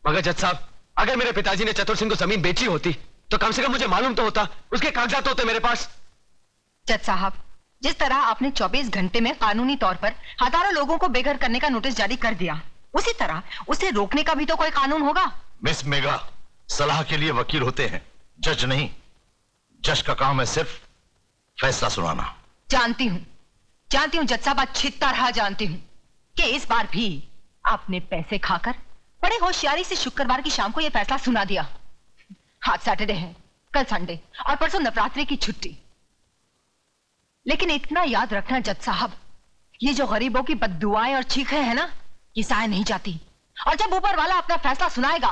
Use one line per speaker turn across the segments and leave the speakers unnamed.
मगर जज साहब, अगर मेरे पिताजी ने चतुर सिंह को जमीन बेची होती तो कम से कम मुझे मालूम तो होता, उसके कागजात होते मेरे पास।
जज साहब, जिस तरह आपने 24 घंटे में कानूनी तौर पर हजारों लोगों को बेघर करने का नोटिस जारी कर दिया, उसी तरह उसे रोकने का भी तो कोई कानून होगा।
मिस मेघा, सलाह के लिए वकील होते हैं, जज नहीं। जज का काम है सिर्फ फैसला सुनाना।
जानती हूँ जज साहब, अच्छी तरह जानती हूँ कि इस बार भी आपने पैसे खाकर बड़े होशियारी से शुक्रवार की शाम को यह फैसला सुना दिया। आज सैटरडे है, कल संडे और परसों नवरात्रि की छुट्टी। लेकिन इतना याद रखना जज साहब, ये जो गरीबों की बद्दुआएं और चीखें हैं ना, ये साए नहीं जाती। और जब ऊपर वाला अपना फैसला सुनाएगा,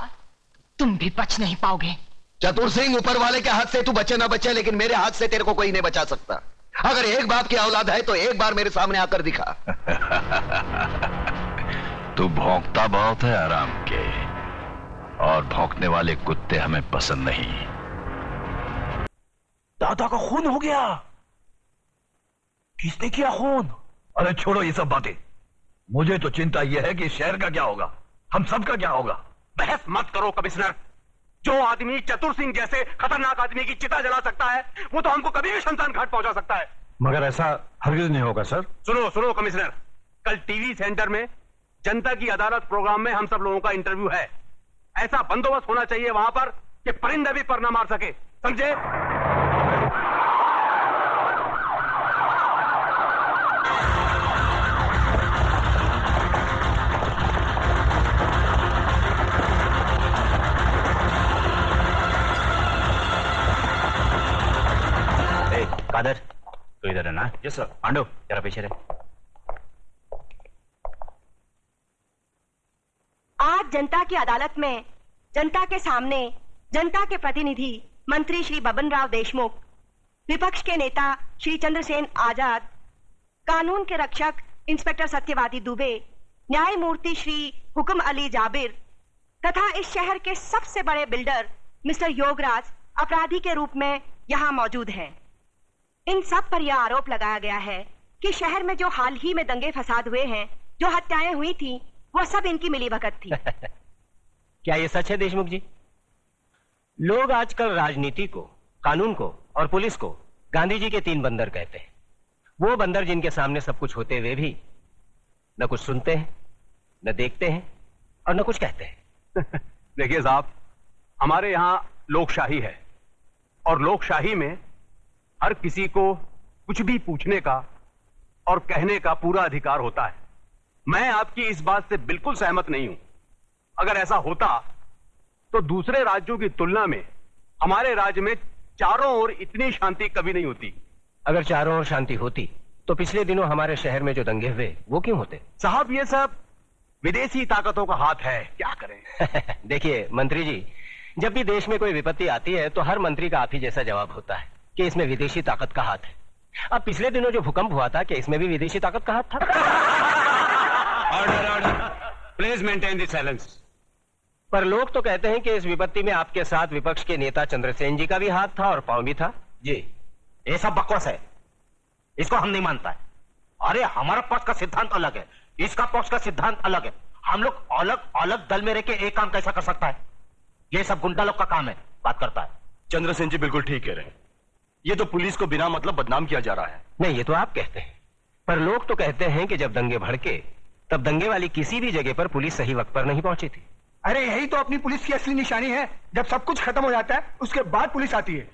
तुम भी बच नहीं पाओगे।
चतुर सिंह, ऊपर वाले के हाथ से तू बचे ना बचे, लेकिन मेरे हाथ से तेरे को कोई नहीं बचा सकता। अगर एक बाप की औलाद है तो एक बार मेरे सामने आकर दिखा।
तू भौंकता बहुत है आराम के, और भौंकने वाले कुत्ते हमें पसंद नहीं।
दादा का खून हो गया। किसने किया खून?
अरे छोड़ो ये सब बातें, मुझे तो चिंता यह है कि शहर का क्या होगा, हम सब का क्या होगा।
बहस मत करो कमिश्नर। जो आदमी चतुर सिंह जैसे खतरनाक आदमी की चिता जला सकता है, वो तो हमको कभी भी शमशान घाट पहुंचा सकता है।
मगर ऐसा हरगिज नहीं होगा सर।
सुनो सुनो कमिश्नर, कल टीवी सेंटर में जनता की अदालत प्रोग्राम में हम सब लोगों का इंटरव्यू है। ऐसा बंदोबस्त होना चाहिए वहां पर कि परिंदे भी पर ना मार सके, समझे?
कादर, तो इधर है ना? Yes sir. पांडु, जरा पीछे रहे।
आज जनता की अदालत में जनता के सामने जनता के प्रतिनिधि मंत्री श्री बबन राव देशमुख, विपक्ष के नेता श्री चंद्रसेन आजाद, कानून के रक्षक इंस्पेक्टर सत्यवादी दुबे, न्यायमूर्ति श्री हुक्म अली जाबिर तथा इस शहर के सबसे बड़े बिल्डर मिस्टर योगराज अपराधी के रूप में यहाँ मौजूद हैं। इन सब पर यह आरोप लगाया गया है कि शहर में जो हाल ही में दंगे फसाद हुए हैं, जो हत्याएं हुई थी, वह सब इनकी मिलीभगत थी।
क्या ये सच है देशमुख जी? लोग आजकल राजनीति को, कानून को और पुलिस को गांधी जी के 3 बंदर कहते हैं। वो बंदर जिनके सामने सब कुछ होते हुए भी न कुछ सुनते हैं, न देखते हैं और न कुछ कहते हैं।
देखिए साहब, हमारे यहां लोकशाही है और लोकशाही में हर किसी को कुछ भी पूछने का और कहने का पूरा अधिकार होता है। मैं आपकी इस बात से बिल्कुल सहमत नहीं हूं। अगर ऐसा होता तो दूसरे राज्यों की तुलना में हमारे राज्य में चारों ओर इतनी शांति कभी नहीं होती।
अगर चारों ओर शांति होती तो पिछले दिनों हमारे शहर में जो दंगे हुए वो क्यों होते?
साहब, ये सब विदेशी ताकतों का हाथ है, क्या करें।
देखिए मंत्री जी, जब भी देश में कोई विपत्ति आती है तो हर मंत्री का आप ही जैसा जवाब होता है कि इसमें विदेशी ताकत का हाथ है। अब पिछले दिनों जो भूकंप हुआ था, कि इसमें भी विदेशी ताकत का हाथ था?
Order order, please maintain the silence.
पर लोग तो कहते हैं कि इस विपत्ति में आपके साथ विपक्ष के नेता चंद्रसेन जी का भी हाथ था और पांव भी था।
जी,
ये सब बकवास है, इसको हम नहीं मानता है। अरे हमारा पक्ष का सिद्धांत अलग है, इसका पक्ष का सिद्धांत अलग है। हम लोग अलग अलग दल में रह के एक काम कैसा कर सकता है? ये सब गुंडा लोग का काम है, बात करता है।
चंद्रसेन जी बिल्कुल ठीक कह रहे हैं। ये तो पुलिस को बिना मतलब बदनाम किया जा रहा है।
नहीं, ये तो आप कहते हैं, पर लोग तो कहते हैं कि जब दंगे भड़के तब दंगे वाली किसी भी जगह पर पुलिस सही वक्त पर नहीं पहुंची थी।
अरे यही तो अपनी पुलिस की असली निशानी है। जब सब कुछ खत्म हो जाता है उसके बाद पुलिस आती है।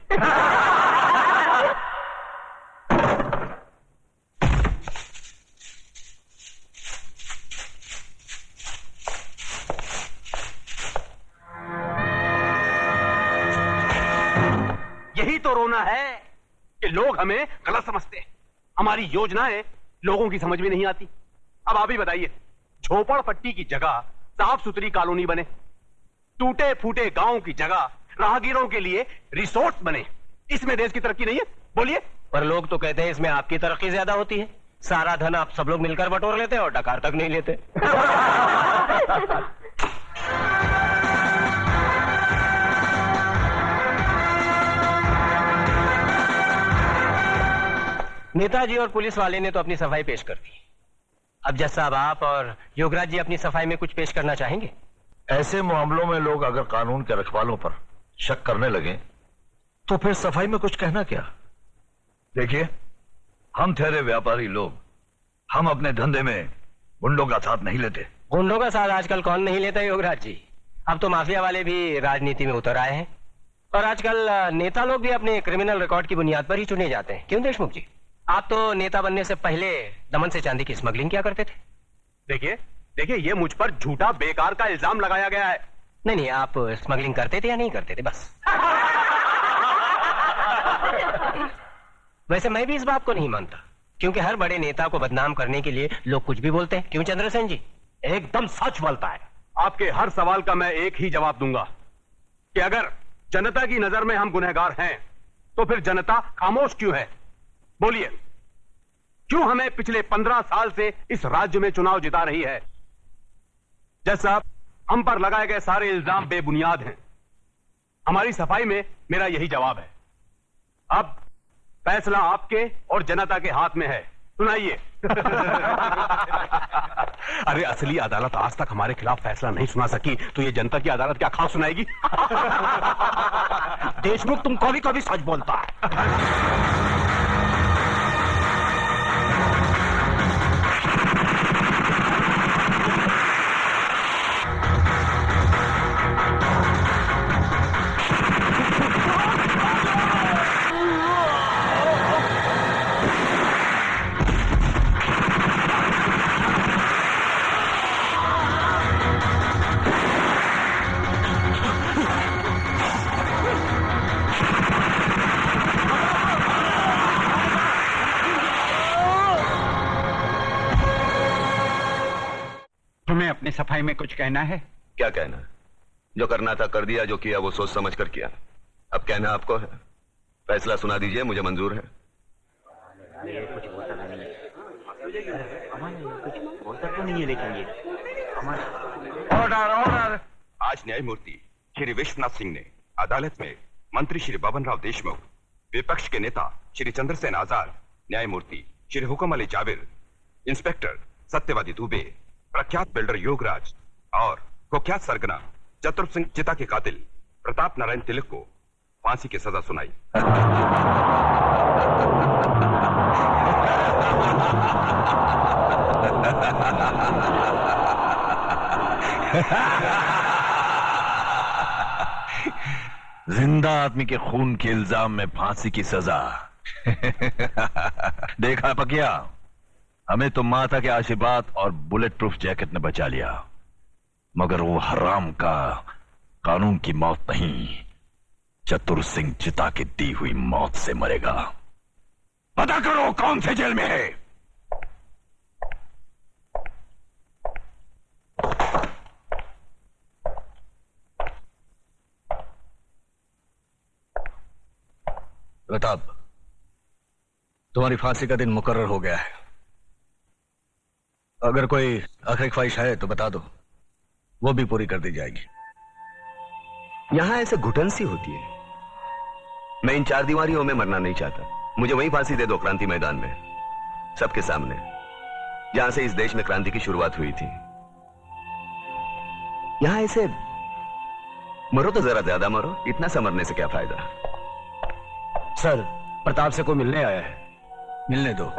यही तो रोना है कि लोग हमें गलत समझते हैं। हमारी योजनाएं लोगों की समझ में नहीं आती। अब आप ही बताइए, झोपड़पट्टी की जगह साफ सुथरी कॉलोनी बने, टूटे फूटे गांव की जगह राहगीरों के लिए रिसोर्ट बने, इसमें देश की तरक्की नहीं है? बोलिए।
पर लोग तो कहते हैं इसमें आपकी तरक्की ज्यादा होती है। सारा धन आप सब लोग मिलकर बटोर लेते हैं और डकार तक नहीं लेते। नेताजी और पुलिस वाले ने तो अपनी सफाई पेश कर दी। अब जज साहब, आप और योगराज जी अपनी सफाई में कुछ पेश करना चाहेंगे?
ऐसे मामलों में लोग अगर कानून के रखवालों पर शक करने लगे तो फिर सफाई में कुछ कहना क्या?
देखिए, हम ठहरे व्यापारी लोग, हम अपने धंधे में गुंडों का साथ नहीं लेते।
गुंडों का साथ आजकल कौन नहीं लेता योगराज जी? अब तो माफिया वाले भी राजनीति में उतर आए हैं और आजकल नेता लोग भी अपने क्रिमिनल रिकॉर्ड की बुनियाद पर ही चुने जाते हैं। क्यों देशमुख जी, आप तो नेता बनने से पहले दमन से चांदी की स्मगलिंग क्या करते थे?
देखिए ये मुझ पर झूठा बेकार का इल्जाम लगाया गया है।
नहीं, आप स्मगलिंग करते थे या नहीं करते थे? बस। वैसे मैं भी इस बात को नहीं मानता, क्योंकि हर बड़े नेता को बदनाम करने के लिए लोग कुछ भी बोलते हैं। क्यों चंद्रसेन जी?
एकदम सच बोलता है।
आपके हर सवाल का मैं एक ही जवाब दूंगा कि अगर जनता की नजर में हम गुनहगार हैं तो फिर जनता खामोश क्यों है? बोलिए, क्यों हमें पिछले 15 साल से इस राज्य में चुनाव जिता रही है? जज साहब, हम पर लगाए गए सारे इल्जाम बेबुनियाद हैं। हमारी सफाई में मेरा यही जवाब है। अब फैसला आपके और जनता के हाथ में है। सुनाइए। अरे असली अदालत आज तक हमारे खिलाफ फैसला नहीं सुना सकी तो ये जनता की अदालत क्या खास सुनाएगी?
देशमुख, तुम कभी कभी सच बोलता है।
तुम्हें अपनी सफाई में कुछ कहना है?
क्या कहना? जो करना था कर दिया, जो किया वो सोच समझ कर किया। अब कहना आपको है। फैसला सुना दीजिए, मुझे मंजूर है।
ऑर्डर। आज न्यायमूर्ति श्री विश्वनाथ सिंह ने अदालत में मंत्री श्री बबन राव देशमुख, विपक्ष के नेता श्री चंद्रसेन आजाद, न्यायमूर्ति श्री हुकम अली जाबिर, इंस्पेक्टर सत्यवादी दुबे, प्रख्यात बिल्डर योगराज और कुख्यात सरगना चतुर सिंह चिता के कातिल प्रताप नारायण तिलक को फांसी की सजा सुनाई।
जिंदा आदमी के खून के इल्जाम में फांसी की सजा। देखा पकिया, हमें तो माता के आशीर्वाद और बुलेट प्रूफ जैकेट ने बचा लिया, मगर वो हराम का कानून की मौत नहीं, चतुर सिंह चिता की दी हुई मौत से मरेगा। पता करो कौन से जेल में है।
प्रताप, तुम्हारी फांसी का दिन मुकर्रर हो गया है। अगर कोई आखिरी ख्वाहिश है तो बता दो, वो भी पूरी कर दी जाएगी।
यहां ऐसे घुटन सी होती है। मैं इन चार दीवारियों में मरना नहीं चाहता। मुझे वहीं फांसी दे दो, क्रांति मैदान में, सबके सामने, जहां से इस देश में क्रांति की शुरुआत हुई थी। यहां ऐसे मरो तो जरा ज्यादा मरो, इतना सा मरने से क्या फायदा।
सर, प्रताप से कोई मिलने आया है। मिलने दो।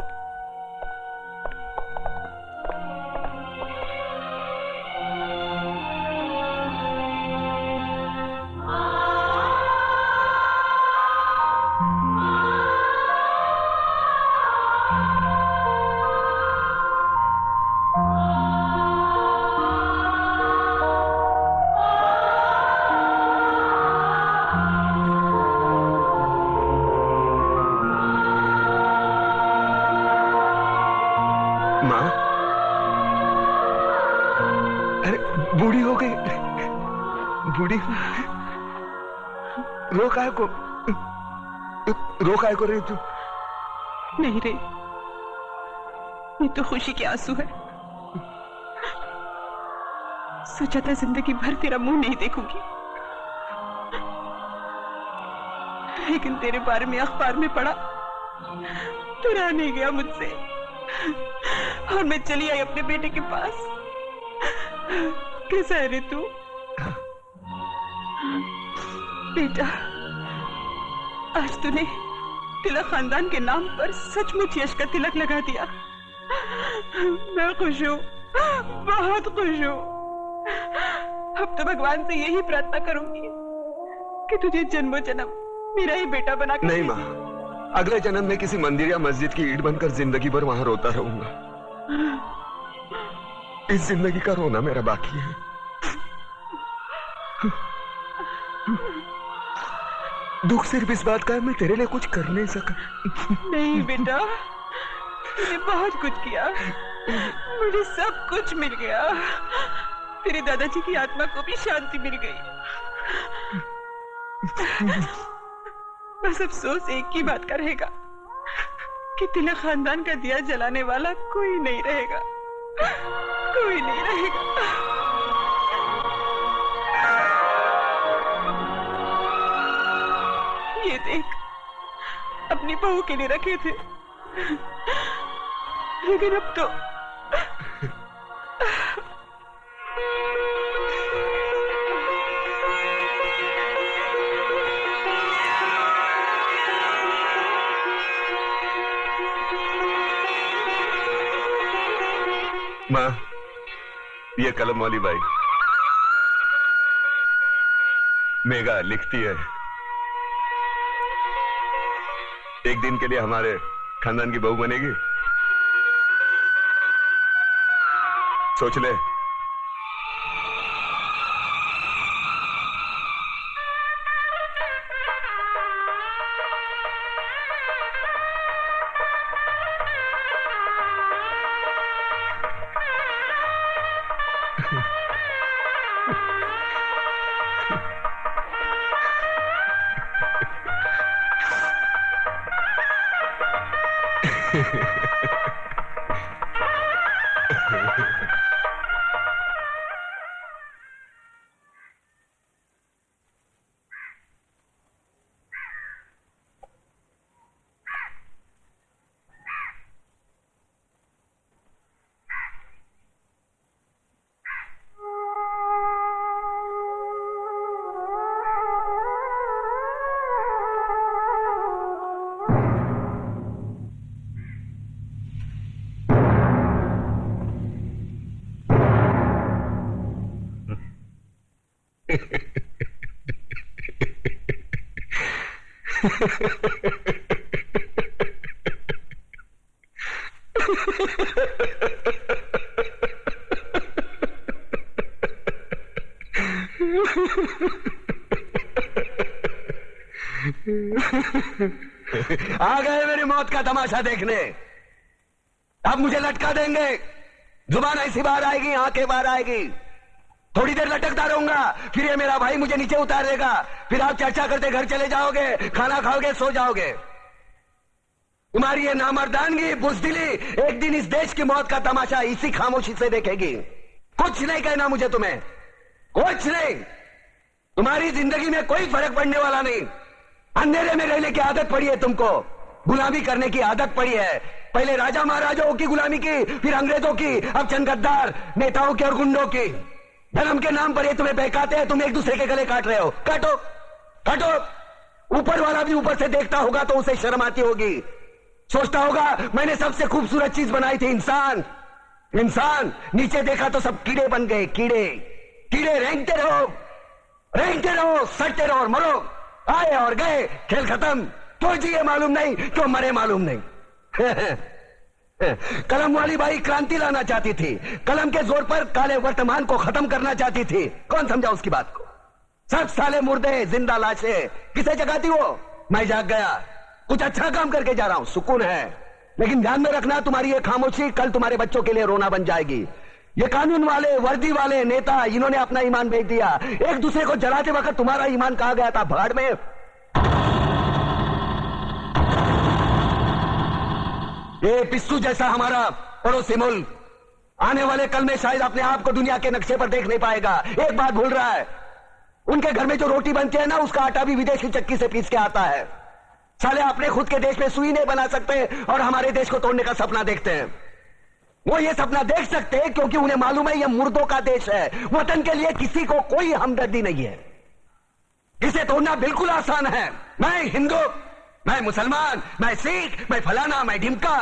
रोका को रही तू?
नहीं रे, ये तो खुशी के आंसू है। सोचा था जिंदगी भर तेरा मुंह नहीं देखूंगी, लेकिन तेरे बारे में अखबार में पढ़ा तो रहा नहीं गया मुझसे, और मैं चली आई अपने बेटे के पास। कैसा है रे तू? बेटा, आज तूने तिलक खानदान के नाम पर सचमुच यश का तिलक लगा दिया। मैं खुश हूँ, बहुत खुश हूँ। अब तो भगवान से यही प्रार्थना करूंगी कि तुझे जन्मों जन्म मेरा ही बेटा बना कर।
नहीं माँ, अगले जन्म में किसी मंदिर या मस्जिद की ईंट बनकर जिंदगी भर वहां रोता रहूंगा। इस जिंदगी का रोना मेरा बाकी है। दुख सिर्फ इस बात का है मैं तेरे लिए कुछ कर नहीं सका।
नहीं बेटा, तूने बहुत कुछ किया, मुझे सब कुछ मिल गया। तेरे दादाजी की आत्मा को भी शांति मिल गई। बस अफसोस एक ही बात का रहेगा कि तिलक खानदान का दिया जलाने वाला कोई नहीं रहेगा, कोई नहीं रहेगा। ये देख, अपनी बहू के लिए रखे थे, लेकिन अब तो
माँ, ये कलम वाली बाई मेघा लिखती है, एक दिन के लिए हमारे खानदान की बहू बनेगी। सोच ले। आ गए मेरी मौत का तमाशा देखने। अब मुझे लटका देंगे, जुबान ऐसी बाहर आएगी, आंखें बाहर आएगी, थोड़ी देर लटकता रहूंगा, फिर ये मेरा भाई मुझे नीचे उतार देगा, फिर आप चर्चा करते घर चले जाओगे, खाना खाओगे, सो जाओगे। तुम्हारी ये नामर्दानगी, बुज़दिली एक दिन इस देश की मौत का तमाशा इसी खामोशी से देखेगी। कुछ नहीं कहना मुझे तुम्हें, कुछ नहीं। तुम्हारी जिंदगी में कोई फर्क पड़ने वाला नहीं। अंधेरे में रहने की आदत पड़ी है तुमको, गुलामी करने की आदत पड़ी है। पहले राजा महाराजाओं की गुलामी की, फिर अंग्रेजों की, अब चंद गद्दार नेताओं की और गुंडों की। धर्म के नाम पर ये तुम्हें बहकाते हैं, तुम एक दूसरे के गले काट रहे हो। काटो काटो। ऊपर वाला भी ऊपर से देखता होगा तो उसे शर्म आती होगी, सोचता होगा मैंने सबसे खूबसूरत चीज बनाई थी, इंसान। इंसान नीचे देखा तो सब कीड़े बन गए, कीड़े। कीड़े रेंगते रहो, सटते रहो और मरो। आए और गए, खेल खत्म। क्यों जिए मालूम नहीं, क्यों मरे मालूम नहीं। कलम वाली बाई क्रांति लाना चाहती थी, कलम के जोर पर काले वर्तमान को खत्म करना चाहती थी। कौन समझा उसकी बात को? सब साले मुर्दे, जिंदा लाशें। किसे जगाती वो? मैं जाग गया, कुछ अच्छा काम करके जा रहा हूं, सुकून है। लेकिन ध्यान में रखना, तुम्हारी ये खामोशी कल तुम्हारे बच्चों के लिए रोना बन जाएगी। ये कानून वाले, वर्दी वाले नेता, इन्होंने अपना ईमान बेच दिया। एक दूसरे को जलाते वक्त तुम्हारा ईमान कहां गया था? भाड़ में। ये पिस्सू जैसा हमारा पड़ोसी मुल्क आने वाले कल में शायद अपने आप को दुनिया के नक्शे पर देख नहीं पाएगा। एक बात भूल रहा है, उनके घर में जो रोटी बनती है ना, उसका आटा भी विदेशी चक्की से पीस के आता है। साले अपने खुद के देश में सुई नहीं बना सकते और हमारे देश को तोड़ने का सपना देखते हैं। वो ये सपना देख सकते हैं क्योंकि उन्हें मालूम है ये मुर्दों का देश है। वतन के लिए किसी को कोई हमदर्दी नहीं है। इसे तोड़ना बिल्कुल आसान है। मैं हिंदू, मैं मुसलमान, मैं सिख, मैं फलाना, मैं ढिमका।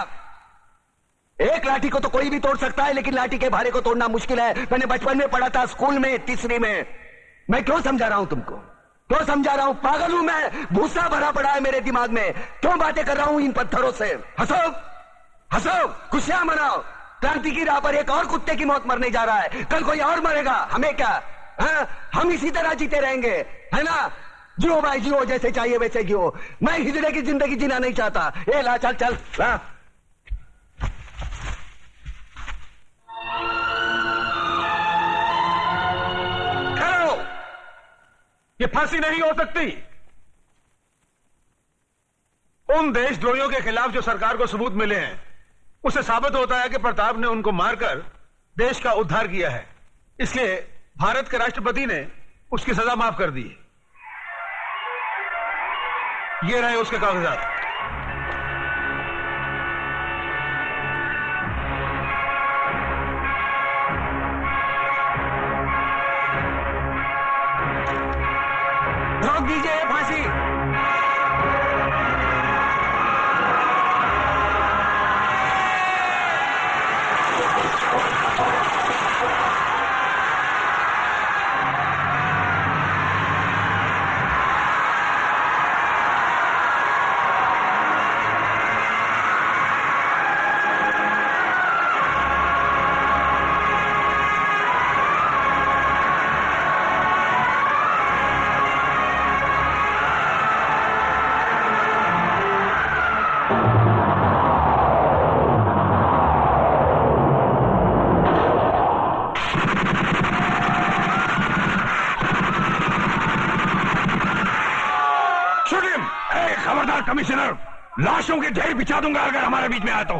एक लाठी को तो कोई भी तोड़ सकता है, लेकिन लाठी के भारे को तोड़ना मुश्किल है। मैंने बचपन में पढ़ा था, स्कूल में, तीसरी में। मैं क्यों समझा रहा हूं तुमको? क्यों समझा रहा हूं? पागल हूं मैं? भूसा भरा पड़ा है मेरे दिमाग में। क्यों बातें कर रहा हूं इन पत्थरों से? हंसो, हंसो, खुशियां मनाओ। क्रांति की राह पर एक और कुत्ते की मौत मरने जा रहा है, कल कोई और मरेगा। हमें क्या? हम इसी तरह जीते रहेंगे, है ना? जियो भाई जियो, जैसे चाहिए वैसे जियो। मैं हिजड़े की जिंदगी जीना नहीं चाहता। ए ला, चल चल ला।
खड़ो, ये फांसी नहीं हो सकती। उन देशद्रोहियों के खिलाफ जो सरकार को सबूत मिले हैं, उससे साबित होता है कि प्रताप ने उनको मारकर देश का उद्धार किया है। इसलिए भारत के राष्ट्रपति ने उसकी सजा माफ कर दी। ये रहे उसके कागजात।
रोक दीजिए फांसी।
कमिश्नर, लाशों के ढेर बिछा दूंगा अगर हमारे बीच में आया तो।